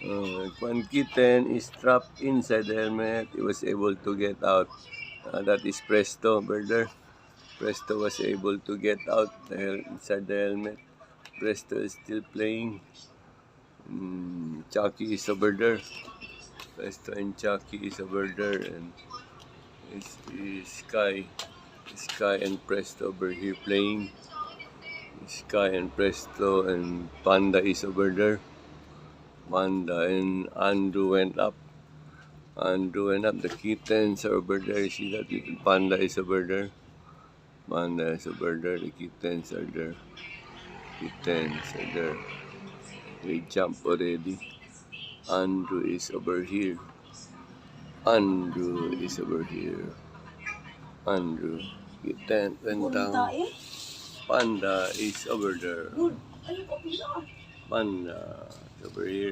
One kitten is trapped inside the helmet. He was able to get out. That is Presto, brother. Presto was able to get out inside the helmet. Presto is still playing. Chucky is over there. Presto and Chucky is over there, and is Sky and Presto over here playing. Sky and Presto and Panda is over there. Panda and Andrew went up. Andrew went up. The kittens are over there. See that little panda is over there. Panda is over there. The kittens are there. Kittens are there. They jump already. Andrew is over here. Andrew is over here. Andrew. Kitten went down. Panda is over there. Panda is over here.